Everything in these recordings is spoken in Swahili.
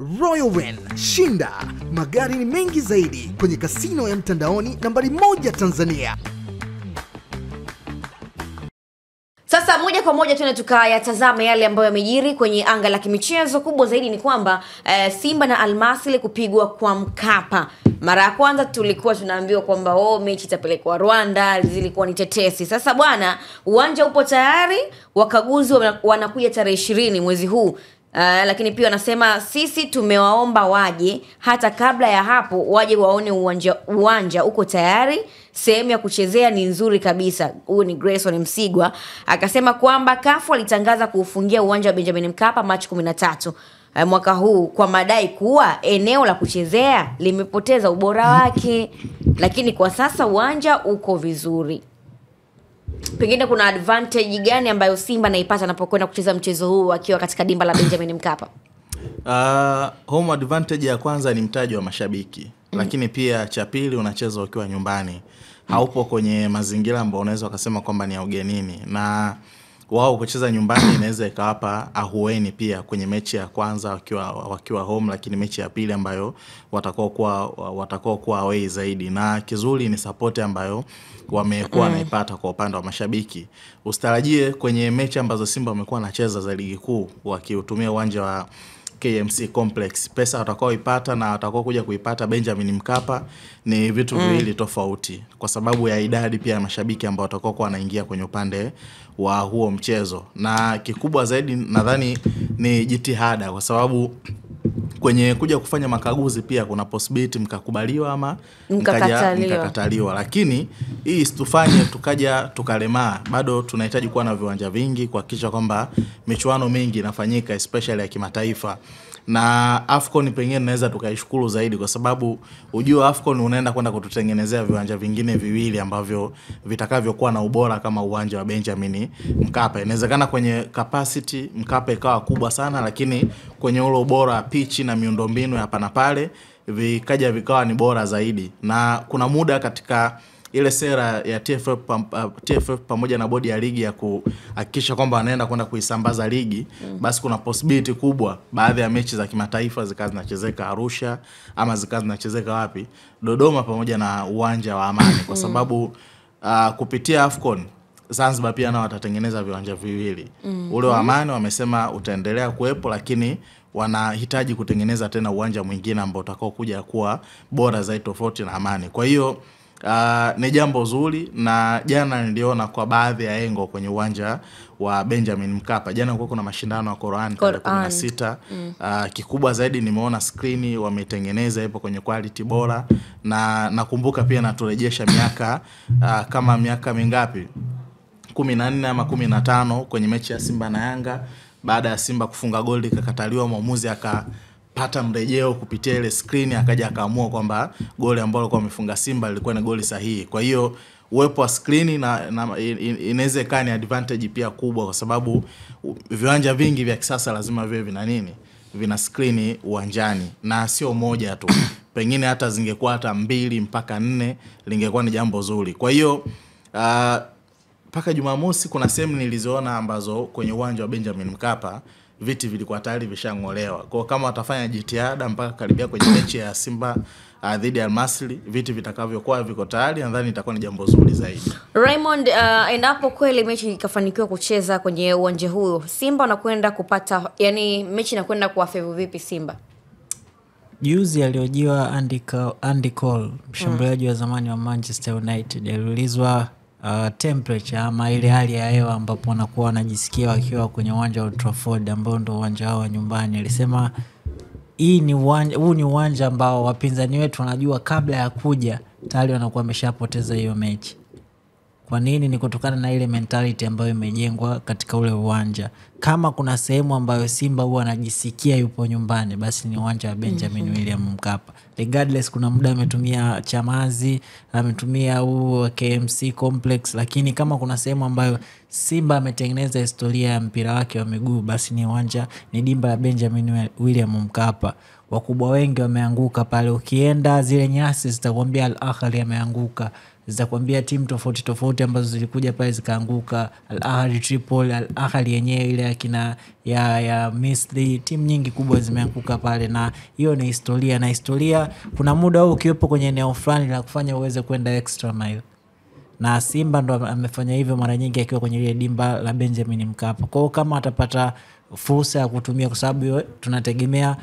Royal Win, shinda magari ni mengi zaidi kwenye kasino ya mtandaoni nambari 1 Tanzania. Sasa moja kwa moja tuna tukayatazama yale ambayo yamejiri kwenye anga la kimichezo. Kubwa zaidi ni kwamba Simba na Al Masry kupigwa kwa Mkapa. Mara ya kwanza tulikuwa tunaambiwa kwamba mechi itapelekwa Rwanda, zilikuwa ni tetesi. Sasa bwana, uwanja upo tayari, wakaguzi wanakuja tarehe 20 mwezi huu. Lakini pia wanasema sisi tumewaomba waje hata kabla ya hapo, waje waone uwanja uko tayari, sehemu ya kuchezea ni nzuri kabisa. Huyu ni Grayson Msigwa akasema kwamba CAF alitangaza kuufungia uwanja wa Benjamin Mkapa Machi 13 mwaka huu kwa madai kuwa eneo la kuchezea limepoteza ubora wake, lakini kwa sasa uwanja uko vizuri. Pengine kuna advantage gani ambayo Simba naipata anapokwenda kucheza mchezo huu akiwa katika dimba la Benjamin Mkapa? Home advantage ya kwanza ni mtaji wa mashabiki. Lakini pia cha pili, unacheza ukiwa nyumbani. Haupo kwenye mazingira ambayo unaweza ukasema kwamba ni ya ugenini. Na wao kucheza nyumbani inaweza ikawapa ahueni pia kwenye mechi ya kwanza wakiwa home, lakini mechi ya pili ambayo watakao kuwa away zaidi. Na kizuri ni support ambayo wamekuwa naipata kwa upande wa mashabiki. Usitarajie kwenye mechi ambazo Simba wamekuwa wanacheza za ligi kuu wakiutumia uwanja wa KMC Complex, pesa watakaoipata na watakao kuja kuipata Benjamin Mkapa ni vitu viwili tofauti, kwa sababu ya idadi pia ya mashabiki ambao watakao kuwa wanaingia kwenye upande wa huo mchezo. Na kikubwa zaidi nadhani ni jitihada, kwa sababu kwenye kuja kufanya makaguzi pia kuna possibility mkakubaliwa ama mkakataliwa. Lakini hii isitufanye tukaja tukalemaa. Bado tunahitaji kuwa na viwanja vingi kuhakikisha kwamba michuano mingi inafanyika, especially ya kimataifa. Na AFCON pengine naweza tukaishukuru zaidi, kwa sababu ujue AFCON unaenda kwenda kututengenezea viwanja vingine viwili ambavyo vitakavyokuwa na ubora kama uwanja wa Benjamin Mkapa. Inawezekana kwenye capacity Mkapa ikawa kubwa sana, lakini kwenye ule ubora pitch na miundombinu hapa na pale vikawa ni bora zaidi. Na kuna muda katika ile sera ya TFF pamoja na bodi ya ligi ya kuhakikisha kwamba wanaenda kwenda kuisambaza ligi, basi kuna possibility kubwa baadhi ya mechi za kimataifa zikawa zinachezeka Arusha ama zikawa zinachezeka wapi, Dodoma pamoja na uwanja wa Amani, kwa sababu kupitia AFCON Zanzibar pia nao watatengeneza viwanja viwili. Ule wa Amani wamesema utaendelea kuwepo, lakini wanahitaji kutengeneza tena uwanja mwingine ambao utakao kuja kuwa bora zaidi tofauti na Amani. Kwa hiyo ni jambo zuri. Na jana niliona kwa baadhi ya engo kwenye uwanja wa Benjamin Mkapa, jana kulikuwa kuna mashindano ya Qur'an 16. Kikubwa zaidi nimeona screen wametengeneza ipo kwenye quality bora. Na nakumbuka pia naturejesha miaka kama miaka mingapi, 14 ama 15 kwenye mechi ya Simba na Yanga. Baada ya Simba kufunga goli kakataliwa, mwamuzi akapata mrejeo kupitia ile screen, akaja akaamua kwamba goli ambalo alikuwa amefunga Simba lilikuwa ni goli sahihi. Kwa hiyo uwepo wa screen inaweza kuwa ni advantage pia kubwa, kwa sababu viwanja vingi vya kisasa lazima viwe vina screen uwanjani, na sio moja tu. Pengine hata zingekuwa hata 2 mpaka 4 lingekuwa ni jambo zuri. Kwa hiyo mpaka Jumamosi kuna sehemu niliziona ambazo kwenye uwanja wa Benjamin Mkapa viti vilikuwa tayari vishang'olewa. Kwa kama watafanya jitihada mpaka karibia kwenye mechi ya Simba dhidi ya Al Masry, viti vitakavyokuwa viko tayari, nadhani itakuwa ni jambo zuri zaidi. Raymond, endapo kweli mechi ikafanikiwa kucheza kwenye uwanja huo, Simba wanakwenda kupata, yani mechi inakwenda kuwafavor vipi Simba? Juzi aliojiwa Andy Cole, mshambuliaji wa zamani wa Manchester United, aliulizwa temperature ama ile hali ya hewa ambapo wanakuwa wanajisikia wakiwa kwenye uwanja wa Old Trafford ambao ndio uwanja wao wa nyumbani. Alisema huu ni uwanja ambao wapinzani wetu wanajua kabla ya kuja tayari wanakuwa wameshapoteza hiyo mechi. Kwa nini? Ni kutokana na ile mentality ambayo imejengwa katika ule uwanja. Kama kuna sehemu ambayo Simba huwa anajisikia yupo nyumbani, basi ni uwanja wa Benjamin William Mkapa. Regardless kuna muda ametumia Chamazi, ametumia KMC Complex, lakini kama kuna sehemu ambayo Simba ametengeneza historia ya mpira wake wa miguu, basi ni dimba la Benjamin William Mkapa. Wakubwa wengi wameanguka pale. Ukienda zile nyasi zitakwambia Al Ahly ameanguka, zitakwambia timu tofauti tofauti ambazo zilikuja pale zikaanguka. Al Ahly Tripoli, Al Ahly yenyewe ile akina ya Misri, timu nyingi kubwa zimeanguka pale, na hiyo ni historia. Na historia kuna muda wewe ukiwepo kwenye eneo fulani la kufanya uweze kwenda extra mile, na Simba ndo amefanya hivyo mara nyingi akiwa kwenye ile dimba la Benjamin Mkapa. Kwa hiyo kama atapata fursa ya kutumia, kwa sababu tunategemea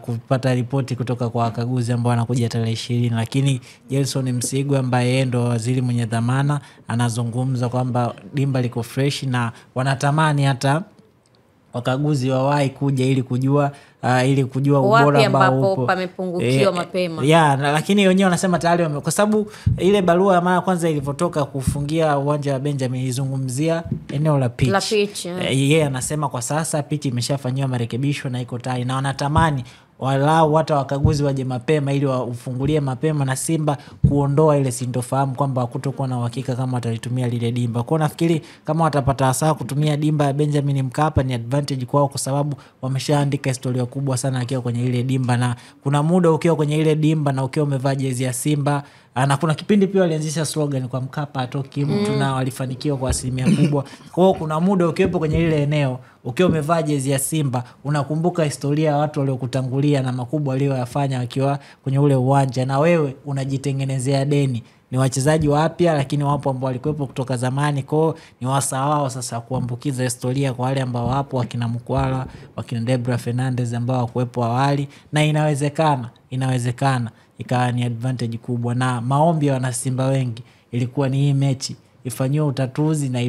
kupata ripoti kutoka kwa wakaguzi ambao wanakuja tarehe 20, lakini Gelson Msigwa ambaye yeye ndo waziri mwenye dhamana anazungumza kwamba dimba liko fresh na wanatamani hata wakaguzi wawahi kuja ili kujua ubora ambao upo pamepungukiwa mapema. Lakini wenyewe wanasema tayari kwa sababu ile barua ya mara kwanza ilivyotoka kufungia uwanja wa Benjamin ilizungumzia eneo la pitch. Yeye anasema kwa sasa pitch imeshafanywa marekebisho na iko tayari, na wanatamani walau hata wakaguzi waje mapema ili wafungulie mapema na Simba kuondoa ile sintofahamu kwamba hakutokuwa na uhakika kama watalitumia lile dimba. Kwa nafikiri kama watapata hasa kutumia dimba ya Benjamin Mkapa ni advantage kwao, kwa sababu wameshaandika historia kubwa sana akiwa kwenye ile dimba, na kuna muda ukiwa kwenye ile dimba na ukiwa umevaa jezi ya Simba, na kuna kipindi pia walianzisha slogan kwa Mkapa atoki mtu, na walifanikiwa kwa asilimia kubwa. Kwa hiyo kuna muda ukiwepo kwenye ile eneo ukiwa umevaa jezi ya Simba unakumbuka historia ya watu waliokutangulia na makubwa walioyafanya wakiwa kwenye ule uwanja, na wewe unajitengenezea deni. Ni wachezaji wapya lakini wapo ambao walikuwepo kutoka zamani, kwao ni wasawao sasa kuambukiza historia kwa wale ambao wapo, wakina Mkwala, wakina Debra Fernandez ambao hawakuwepo awali, na inawezekana ikawa ni advantage kubwa. Na maombi ya wanasimba wengi ilikuwa ni hii mechi ifanyiwe utatuzi na